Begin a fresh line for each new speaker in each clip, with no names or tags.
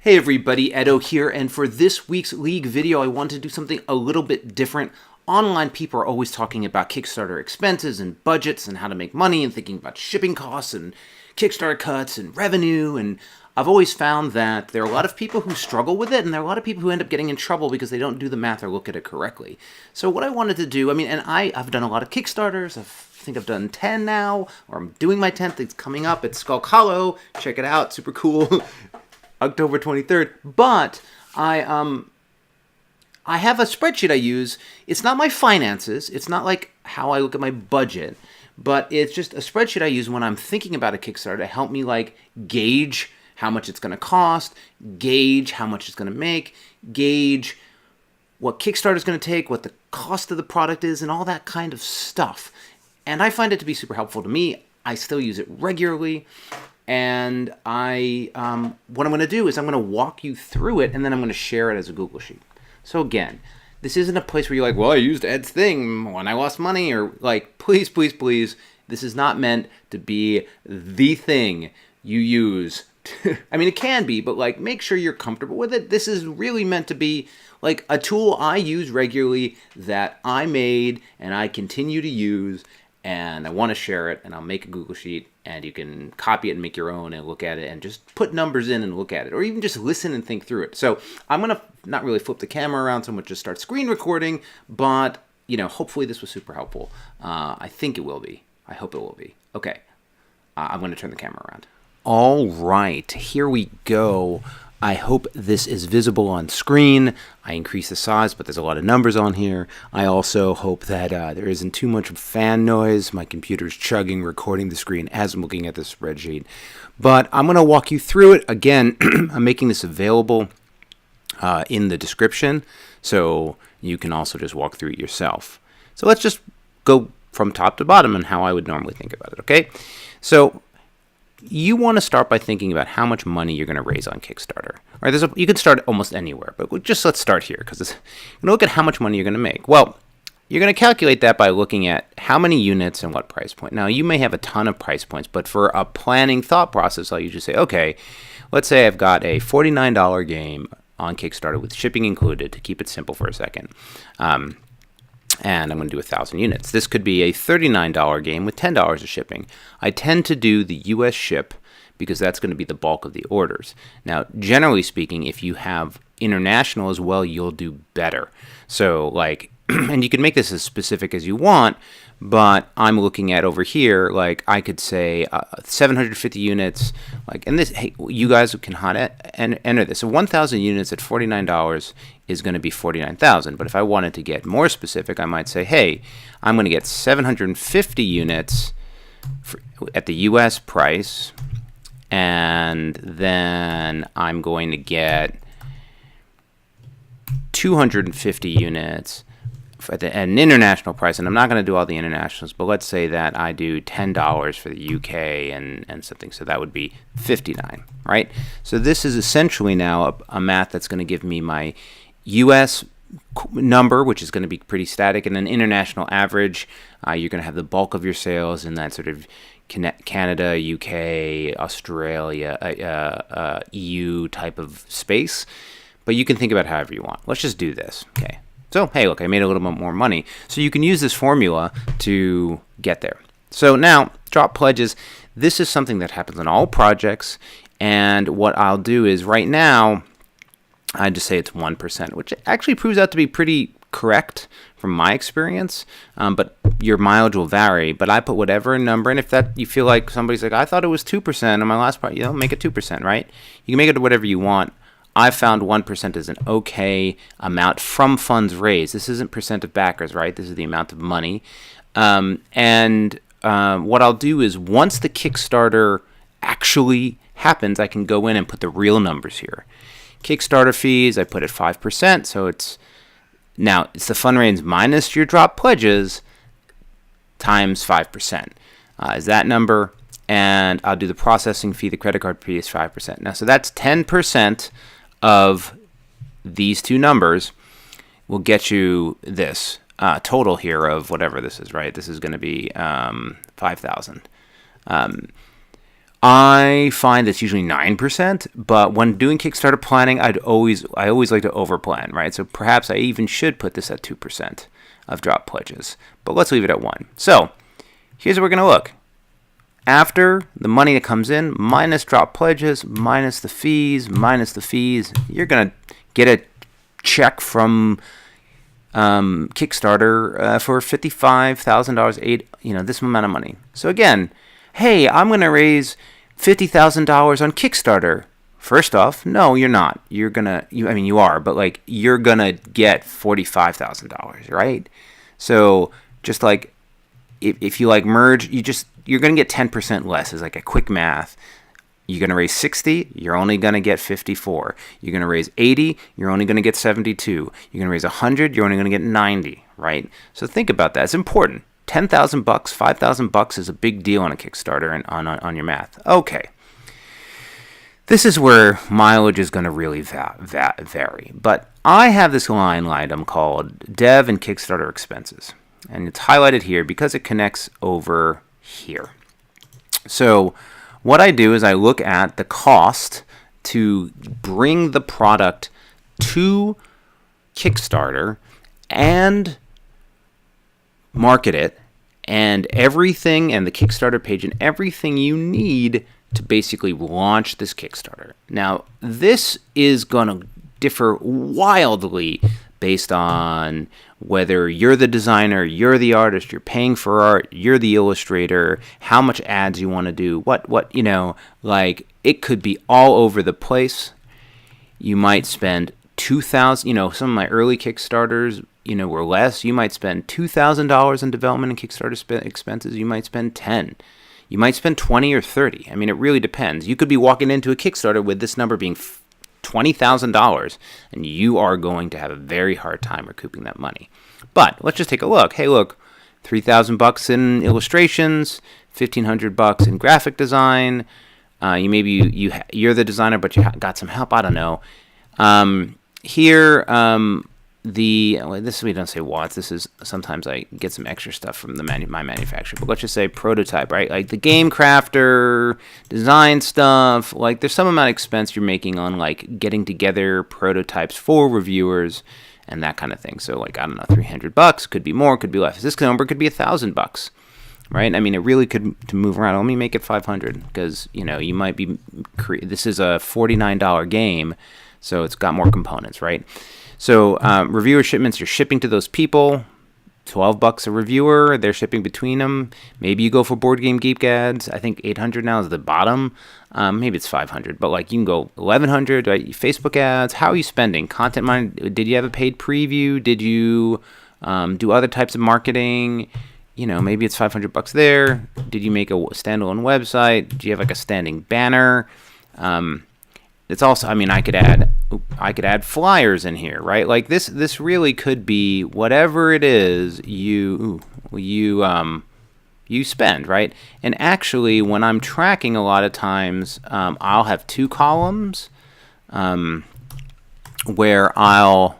Hey everybody, Edo here, and for this week's League video, I want to do something a little bit different. Online people are always talking about Kickstarter expenses and budgets and how to make money and thinking about shipping costs and Kickstarter cuts and revenue, and I've always found that there are a lot of people who struggle with it, and there are a lot of people who end up getting in trouble because they don't do the math or look at it correctly. So what I wanted to do, I've done a lot of Kickstarters. I think I've done 10 now, or I'm doing my 10th. It's coming up. It's Skull Hollow. Check it out. Super cool. October 23rd, but I have a spreadsheet I use. It's not my finances. It's not like how I look at my budget, but it's just a spreadsheet I use when I'm thinking about a Kickstarter to help me like gauge how much it's going to cost, gauge how much it's going to make, gauge what Kickstarter is going to take, what the cost of the product is, and all that kind of stuff. And I find it to be super helpful to me. I still use it regularly. And what I'm going to do is I'm going to walk you through it, and then I'm going to share it as a Google Sheet. So again, this isn't a place where you're like, well, I used Ed's thing when I lost money, or like, please, please, please. This is not meant to be the thing you use. It can be, but like, make sure you're comfortable with it. This is really meant to be like a tool I use regularly that I made and I continue to use, and I want to share it, and I'll make a Google Sheet, and you can copy it and make your own and look at it and just put numbers in and look at it, or even just listen and think through it. So I'm going to not really flip the camera around so much, just start screen recording, but, hopefully this was super helpful. I think it will be. I hope it will be. Okay, I'm going to turn the camera around. All right, here we go. I hope this is visible on screen. I increased the size, but there's a lot of numbers on here. I also hope that there isn't too much fan noise. My computer's chugging, recording the screen as I'm looking at the spreadsheet. But I'm going to walk you through it. Again, I'm making this available in the description, so you can also just walk through it yourself. So let's just go from top to bottom and how I would normally think about it, okay? So you want to start by thinking about how much money you're going to raise on Kickstarter. All right, you can start almost anywhere, but let's start here, because you're going to look at how much money you're going to make. Well, you're going to calculate that by looking at how many units and what price point. Now, you may have a ton of price points, but for a planning thought process, I'll usually say, okay, let's say I've got a $49 game on Kickstarter with shipping included, to keep it simple for a second. And I'm going to do 1,000 units. This could be a $39 game with $10 of shipping. I tend to do the US ship because that's going to be the bulk of the orders. Now, generally speaking, if you have international as well, you'll do better. So, like, and you can make this as specific as you want, but I'm looking at over here, like, I could say 750 units, like, and this, hey, you guys can enter this. So 1,000 units at $49 is going to be 49,000. But if I wanted to get more specific, I might say, hey, I'm going to get 750 units at the US price, and then I'm going to get 250 units at an international price, and I'm not going to do all the internationals, but let's say that I do $10 for the UK and something, so that would be 59, right? So this is essentially now a math that's going to give me my US number, which is going to be pretty static, and an international average. You're going to have the bulk of your sales in that sort of Canada, UK, Australia, EU type of space, but you can think about it however you want. Let's just do this, okay? So, hey, look, I made a little bit more money. So you can use this formula to get there. So now, drop pledges. This is something that happens on all projects. And what I'll do is right now, I just say it's 1%, which actually proves out to be pretty correct from my experience. But your mileage will vary. But I put whatever number. And if that you feel like somebody's like, I thought it was 2% on my last part, make it 2%, right? You can make it whatever you want. I found 1% is an okay amount from funds raised. This isn't percent of backers, right? This is the amount of money. What I'll do is once the Kickstarter actually happens, I can go in and put the real numbers here. Kickstarter fees, I put at 5%. So it's the fundraise minus your drop pledges times 5% is that number. And I'll do the processing fee. The credit card fee is 5%. Now, so that's 10% of these two numbers will get you this total here of whatever this is, right? This is going to be 5,000. I find it's usually 9%, but when doing Kickstarter planning, I always like to overplan, right? So perhaps I even should put this at 2% of drop pledges, but let's leave it at 1. So here's what we're going to look. After the money that comes in, minus drop pledges, minus the fees, you're going to get a check from Kickstarter for $55,000, this amount of money. So again, hey, I'm going to raise $50,000 on Kickstarter. First off, no, you're not. You are, but like you're going to get $45,000, right? So just like if you like merge, you're going to get 10% less is like a quick math. You're going to raise 60, you're only going to get 54. You're going to raise 80, you're only going to get 72. You're going to raise 100, you're only going to get 90, right? So think about that. It's important. $10,000, $5,000 is a big deal on a Kickstarter and on your math. Okay. This is where mileage is going to really vary. But I have this line item called Dev and Kickstarter Expenses. And it's highlighted here because it connects over here. So what I do is I look at the cost to bring the product to Kickstarter and market it, and everything, and the Kickstarter page, and everything you need to basically launch this Kickstarter. Now, this is going to differ wildly based on whether you're the designer, you're the artist, you're paying for art, you're the illustrator, how much ads you want to do, like it could be all over the place. You might spend $2,000, some of my early Kickstarters, were less. You might spend $2,000 in development and Kickstarter expenses. You might spend 10. You might spend 20 or 30. I mean, it really depends. You could be walking into a Kickstarter with this number being $20,000, and you are going to have a very hard time recouping that money. But let's just take a look. Hey, look, $3,000 in illustrations, $1,500 in graphic design. You're the designer, but you got some help. I don't know. This we don't say watts. This is sometimes I get some extra stuff from my manufacturer. But let's just say prototype, right? Like the game crafter, design stuff. Like there's some amount of expense you're making on like getting together prototypes for reviewers and that kind of thing. So like I don't know, $300 could be more, could be less. This number could be $1,000, right? I mean, it really could to move around. Let me make it 500 because you might be. This is a $49 game, so it's got more components, right? So reviewer shipments, you're shipping to those people, $12 a reviewer, they're shipping between them. Maybe you go for Board Game Geek ads. I think 800 now is the bottom. Maybe it's 500, but like you can go 1100, right? Facebook ads. How are you spending? Content money? Did you have a paid preview? Did you do other types of marketing? Maybe it's $500 there. Did you make a standalone website? Do you have like a standing banner? It's also, I could add flyers in here, right? Like this really could be whatever it is you spend, right? And actually, when I'm tracking, a lot of times I'll have two columns where I'll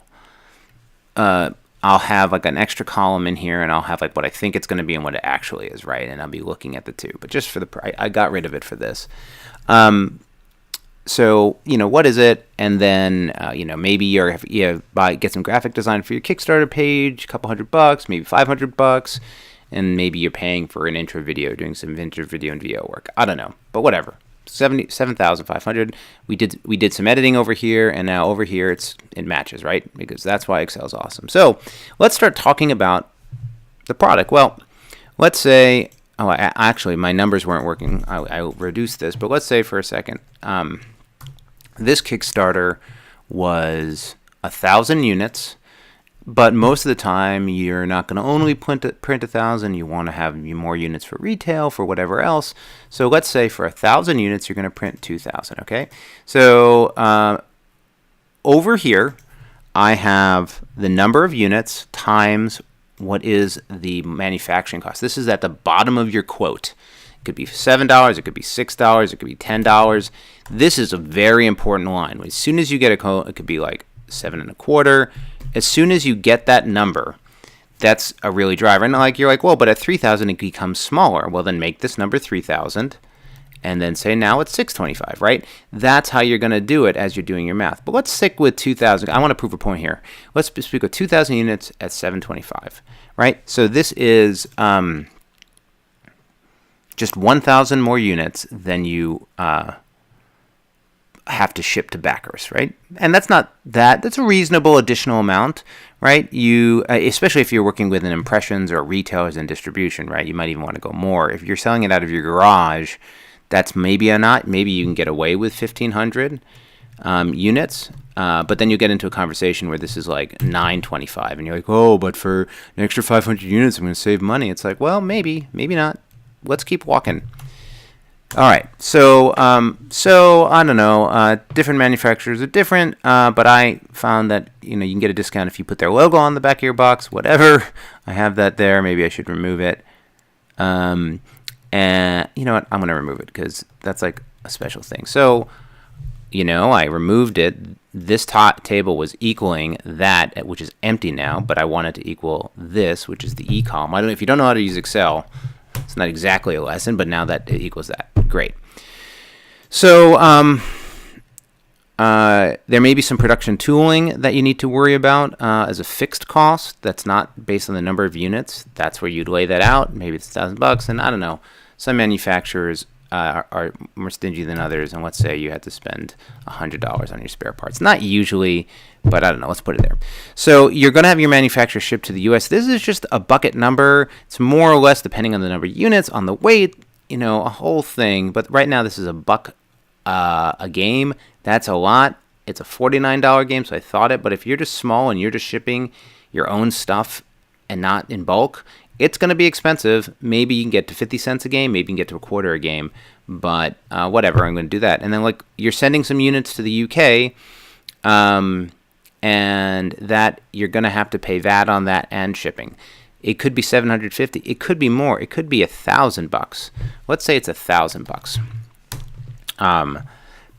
have like an extra column in here, and I'll have like what I think it's going to be and what it actually is, right? And I'll be looking at the two. But just for I got rid of it for this. So, what is it? And then, maybe you get some graphic design for your Kickstarter page, a couple $100, maybe $500, and maybe you're paying for an intro video, doing some intro video and VO work. I don't know, but whatever. 7,500. We did some editing over here, and now over here it matches, right? Because that's why Excel's awesome. So let's start talking about the product. Well, let's say, actually my numbers weren't working. I reduced this, but let's say for a second, this Kickstarter was 1,000 units, but most of the time you're not going to only print 1,000. You want to have more units for retail, for whatever else. So let's say for 1,000 units, you're going to print 2,000. Okay. So over here, I have the number of units times what is the manufacturing cost. This is at the bottom of your quote. It could be $7, it could be $6, it could be $10. This is a very important line. As soon as you get a quote, it could be like $7.25. As soon as you get that number, that's a really driver. And you're like, well, but at 3,000 it becomes smaller. Well, then make this number 3,000, and then say now it's $6.25, right? That's how you're going to do it as you're doing your math. But let's stick with 2,000. I want to prove a point here. Let's speak with 2,000 units at $7.25, right? So this is just 1,000 more units than you have to ship to backers, right? And that's a reasonable additional amount, right? You, especially if you're working with an impressions or retailers and distribution, right? You might even want to go more. If you're selling it out of your garage, that's maybe maybe you can get away with 1,500 units, but then you get into a conversation where this is like $9.25, and you're like, oh, but for an extra 500 units, I'm going to save money. It's like, well, maybe not. Let's keep walking. All right, so I don't know. Different manufacturers are different, but I found that you can get a discount if you put their logo on the back of your box. Whatever, I have that there. Maybe I should remove it. And you know what? I'm gonna remove it because that's like a special thing. So I removed it. This table was equaling that, which is empty now, but I wanted to equal this, which is the E column. I don't know if you don't know how to use Excel. It's not exactly a lesson, but now that it equals that. Great. So there may be some production tooling that you need to worry about as a fixed cost. That's not based on the number of units. That's where you'd lay that out. Maybe it's $1,000, and I don't know. Some manufacturers are more stingy than others, and let's say you had to spend $100 on your spare parts. Not usually, but I don't know. Let's put it there. So you're going to have your manufacturer shipped to the U.S. This is just a bucket number. It's more or less depending on the number of units, on the weight, a whole thing. But right now this is $1 a game. That's a lot. It's a $49 game, so I thought it. But if you're just small and you're just shipping your own stuff and not in bulk, it's going to be expensive. Maybe you can get to 50 cents a game. Maybe you can get to $0.25 a game. But whatever, I'm going to do that. And then you're sending some units to the UK, and that you're going to have to pay VAT on that and shipping. It could be $750. It could be more. It could be $1,000. Let's say it's $1,000.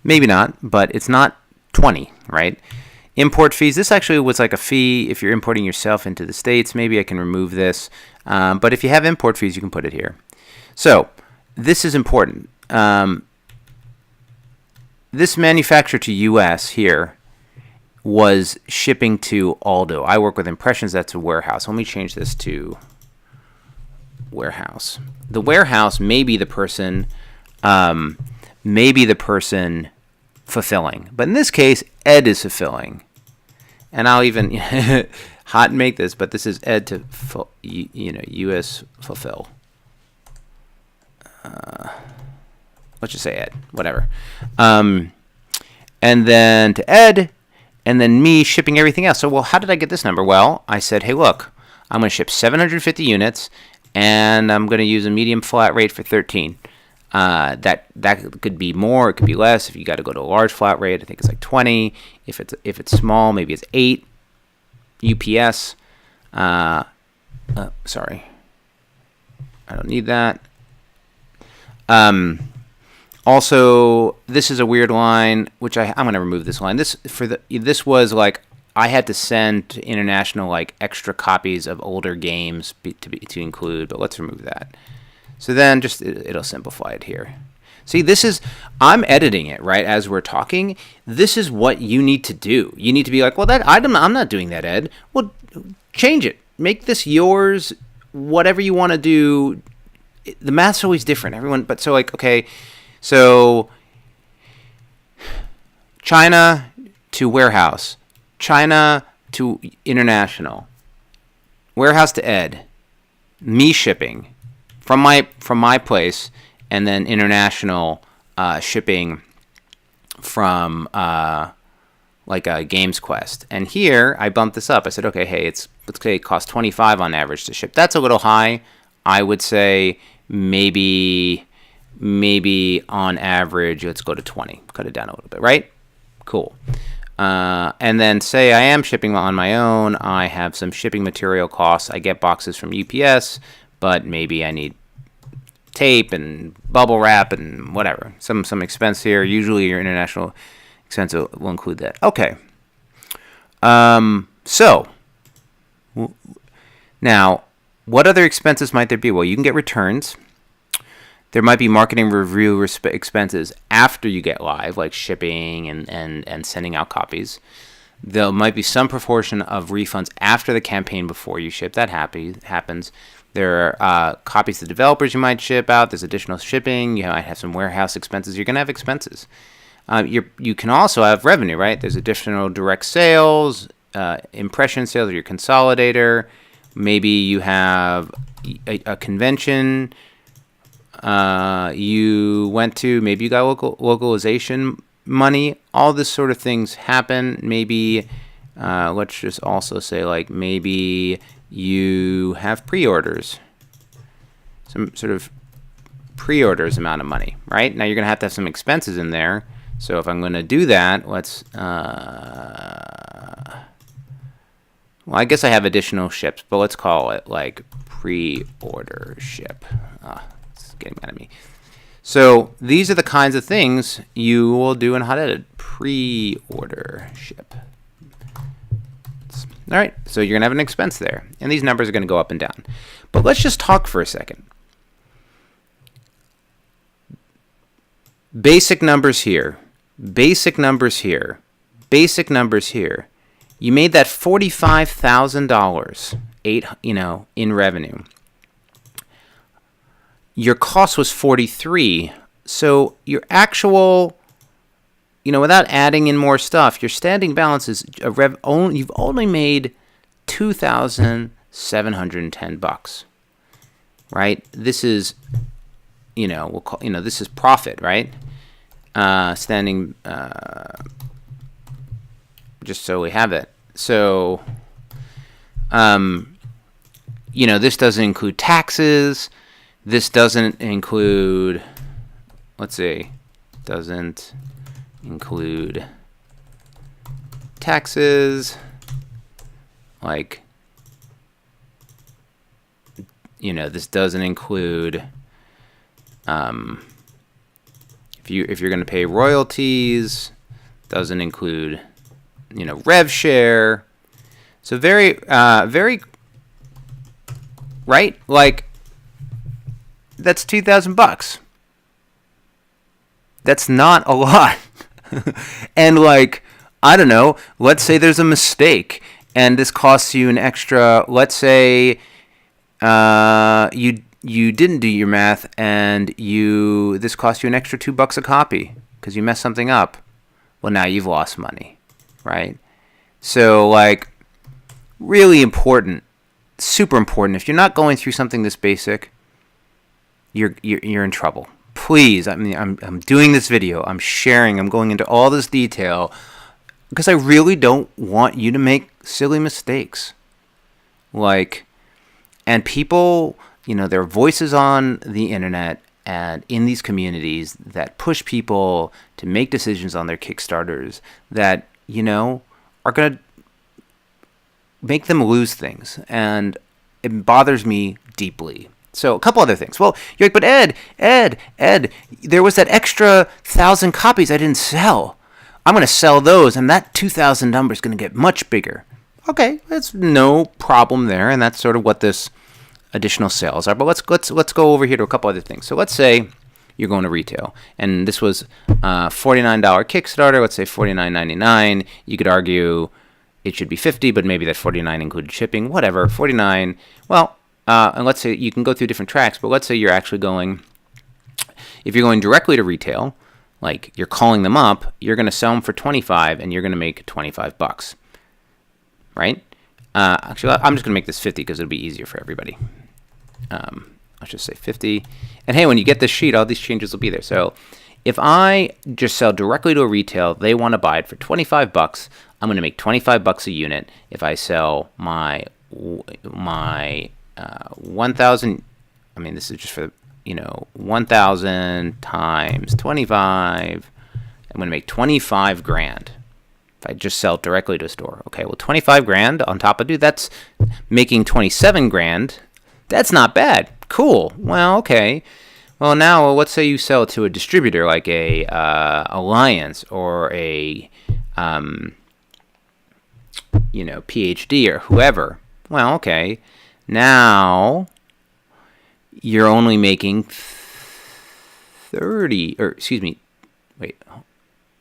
Maybe not, but it's not 20, right? Import fees. This actually was like a fee if you're importing yourself into the States. Maybe I can remove this. But if you have import fees, you can put it here. So this is important. This manufacturer to U.S. here was shipping to Aldo. I work with impressions. That's a warehouse. Let me change this to warehouse. The warehouse may be the person fulfilling. But in this case, Ed is fulfilling. And I'll even hot make this, but this is Ed to U.S. fulfill. Let's just say Ed, whatever. And then to Ed, and then me shipping everything else. So, well, how did I get this number? Well, I said, hey, look, I'm going to ship 750 units, and I'm going to use a medium flat rate for 13. That could be more, it could be less. If you got to go to a large flat rate, I think it's like 20. If it's small, maybe it's 8. UPS. Sorry, I don't need that. Also, this is a weird line, which I'm going to remove this line. This was like I had to send to international like extra copies of older games to include, but let's remove that. So then just it'll simplify it here. See, I'm editing it right as we're talking. This is what you need to do. You need to be like, well, that item, I'm not doing that, Ed. Well, change it. Make this yours. Whatever you want to do. The math's always different. Okay. So China to warehouse, China to international, warehouse to Ed, me shipping from my place, and then international shipping from like a Games Quest. And here I bumped this up. I said, okay, hey, let's say it costs $25 on average to ship. That's a little high. I would say maybe on average, let's go to 20. Cut it down a little bit, right? Cool. And then say I am shipping on my own. I have some shipping material costs. I get boxes from UPS, but maybe I need tape and bubble wrap and whatever. Some expense here. Usually your international expense will include that. Okay. So now, what other expenses might there be? Well, you can get returns. There might be marketing review expenses after you get live, like shipping and sending out copies. There might be some proportion of refunds after the campaign before you ship. That happens. There are copies to developers you might ship out. There's additional shipping. You might have some warehouse expenses. You're going to have expenses. You can also have revenue, right? There's additional direct sales, impression sales of your consolidator. Maybe you have a convention you went to. Maybe you got localization money. All this sort of things happen. Maybe let's just also say, like, maybe you have pre-orders, some sort of pre-orders amount of money, right? Now you're going to have some expenses in there. So if I'm going to do that, let's well, I guess I have additional ships, but let's call it like pre-order ship. It's getting mad at me. So these are the kinds of things you will do in hot edit. Pre-order ship. All right, so you're going to have an expense there. And these numbers are going to go up and down. But let's just talk for a second. Basic numbers here. Basic numbers here. Basic numbers here. You made that $45,000, in revenue. Your cost was 43. So your actual, without adding in more stuff, your standing balance is you've only made $2,710, right? This is, we'll call, this is profit, right? Standing, just so we have it. So, this doesn't include taxes. This doesn't include, doesn't include taxes. Like, this doesn't include, if you're going to pay royalties, doesn't include, rev share. So very, right? Like, that's $2,000. That's not a lot. And like, I don't know, let's say there's a mistake and this costs you an extra, let's say you didn't do your math and this cost you an extra $2 a copy because you messed something up. Well, now you've lost money, right? So like, really important, super important. If you're not going through something this basic, you're in trouble. Please, I'm doing this video. I'm sharing. I'm going into all this detail because I really don't want you to make silly mistakes. Like, and people, there are voices on the internet and in these communities that push people to make decisions on their Kickstarters that, are going to make them lose things. And it bothers me deeply. So a couple other things. Well, you're like, but Ed, there was that extra 1,000 copies I didn't sell. I'm going to sell those, and that 2,000 number is going to get much bigger. Okay, that's no problem there, and that's sort of what this additional sales are. But let's go over here to a couple other things. So let's say you're going to retail, and this was $49 Kickstarter. Let's say $49.99. You could argue it should be $50, but maybe that $49 included shipping. Whatever, $49. Well. And let's say you can go through different tracks, but let's say you're actually if you're going directly to retail, like you're calling them up, you're going to sell them for $25 and you're going to make $25, right? Actually, I'm just going to make this 50 because it'll be easier for everybody. I'll just say 50. And hey, when you get this sheet, all these changes will be there. So if I just sell directly to a retail, they want to buy it for $25, I'm going to make $25 a unit. If I sell my 1,000, this is just for, 1,000 times 25, I'm going to make 25 grand if I just sell directly to a store. Okay, well, 25 grand on top of, that's making 27 grand. That's not bad. Cool. Well, okay. Well, now let's say you sell it to a distributor like a Alliance or a, PhD or whoever. Well, okay. Now, you're only making 30, or excuse me, wait,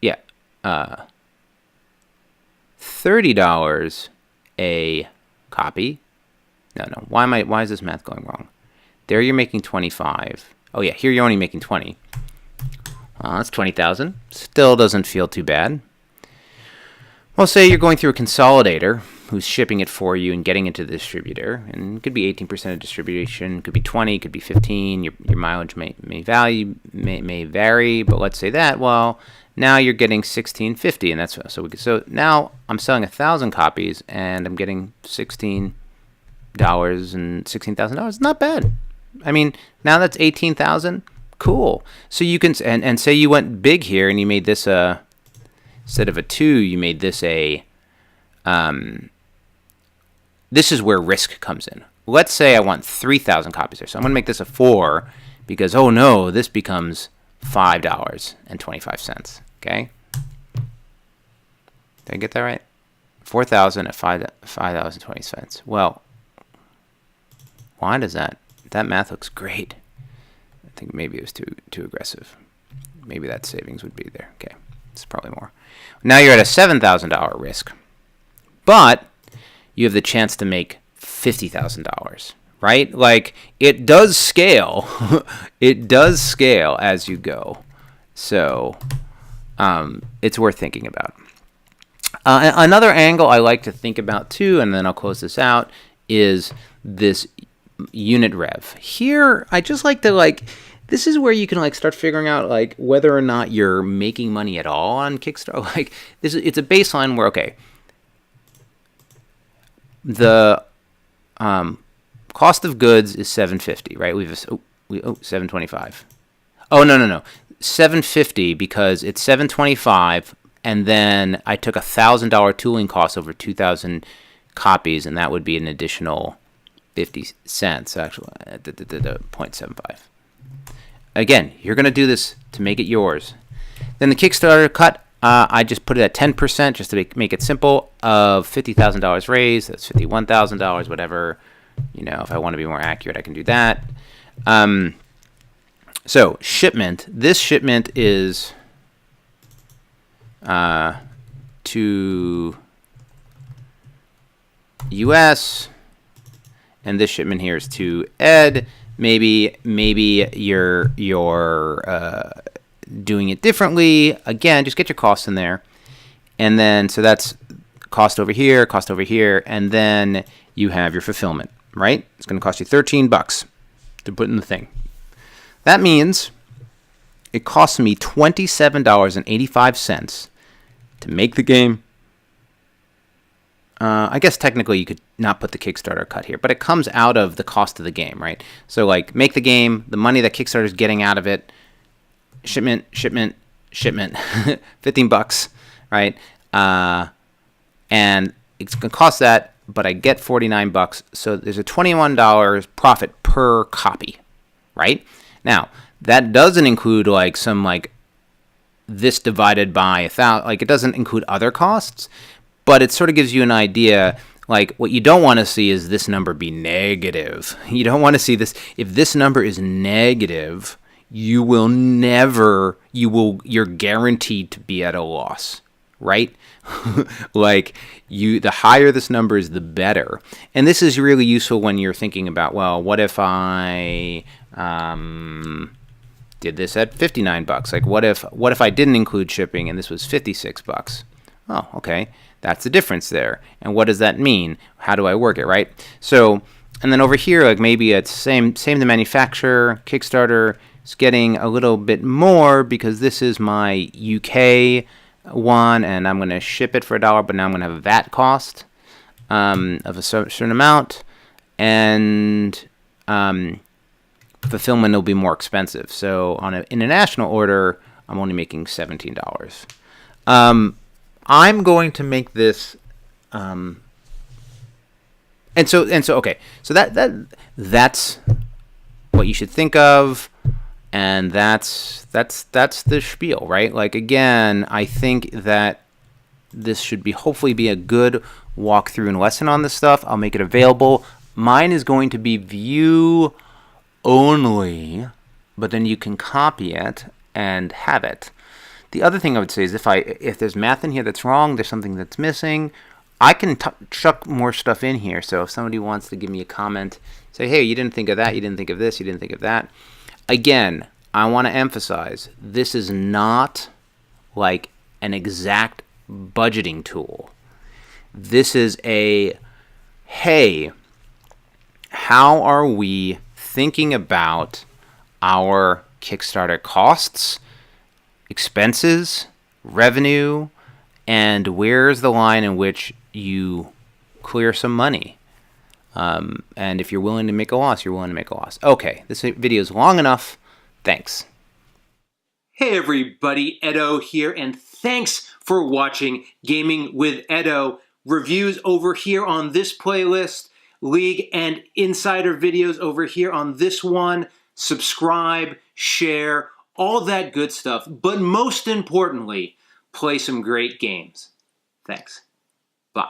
yeah, $30 a copy. No, why is this math going wrong? There you're making 25. Oh yeah, here you're only making 20. That's 20,000. Still doesn't feel too bad. Well, say you're going through a consolidator who's shipping it for you and getting it to the distributor, and it could be 18% of distribution, could be 20, could be 15. Your mileage may vary, but let's say that. Well, now you're getting $16.50, and that's so now I'm selling 1,000 copies and I'm getting $16 and $16,000. Not bad. I mean, now that's 18,000. Cool. So you can and say you went big here and you made this instead of a 2, you made this a this is where risk comes in. Let's say I want 3,000 copies here. So I'm going to make this a 4 because, oh no, this becomes $5.25. Okay? Did I get that right? 4,000 at $5.20. Well, why does that math looks great. I think maybe it was too aggressive. Maybe that savings would be there. Okay, it's probably more. Now you're at a $7,000 risk, but you have the chance to make $50,000, right? Like, it does scale. It does scale as you go. So it's worth thinking about. Another angle I like to think about too, and then I'll close this out, is this unit rev. Here, I just like to this is where you can start figuring out whether or not you're making money at all on Kickstarter. It's a baseline where, okay, the cost of goods is $750, right? We $725. Oh no, $750 because it's $725, and then I took $1,000 tooling cost over 2,000 copies, and that would be an additional 50 cents, actually, at the 0.75. Again, you're going to do this to make it yours. Then the Kickstarter cut, I just put it at 10% just to make it simple, of $50,000 raised. That's $51,000, whatever. If I want to be more accurate, I can do that. So shipment. This shipment is to US, and this shipment here is to Ed. Maybe you're doing it differently. Again, just get your costs in there, and then so that's cost over here, and then you have your fulfillment. Right? It's going to cost you $13 to put in the thing. That means it costs me $27.85 to make the game. I guess technically you could not put the Kickstarter cut here, but it comes out of the cost of the game, right? So make the game, the money that Kickstarter is getting out of it, shipment, $15, right? And it's going to cost that, but I get $49, so there's a $21 profit per copy, right? Now, that doesn't include this divided by 1,000, it doesn't include other costs, but it sort of gives you an idea. What you don't want to see is this number be negative. You don't want to see this. If this number is negative, you're guaranteed to be at a loss, right? The higher this number is, the better. And this is really useful when you're thinking about, well, what if I did this at $59? What if I didn't include shipping and this was $56? Oh, okay. That's the difference there. And what does that mean? How do I work it, right? So, and then over here, maybe it's same the manufacturer. Kickstarter is getting a little bit more because this is my UK one, and I'm going to ship it for $1, but now I'm going to have a VAT cost of a certain amount, and fulfillment will be more expensive. So on an international order, I'm only making $17. I'm going to make this, and so okay. So that's what you should think of, and that's the spiel, right? Again, I think that this should hopefully be a good walkthrough and lesson on this stuff. I'll make it available. Mine is going to be view only. but then you can copy it and have it. The other thing I would say is if there's math in here that's wrong, there's something that's missing, I can chuck more stuff in here. So if somebody wants to give me a comment, say, hey, you didn't think of that, you didn't think of this, you didn't think of that. Again, I want to emphasize, this is not like an exact budgeting tool. This is a, hey, how are we thinking about our Kickstarter costs, expenses, revenue, and where's the line in which you clear some money? And if you're willing to make a loss, you're willing to make a loss. Okay, this video is long enough. Thanks. Hey everybody, Edo here, and thanks for watching Gaming with Edo. Reviews over here on this playlist, League and Insider videos over here on this one. Subscribe, share, all that good stuff. But most importantly, play some great games. Thanks. Bye.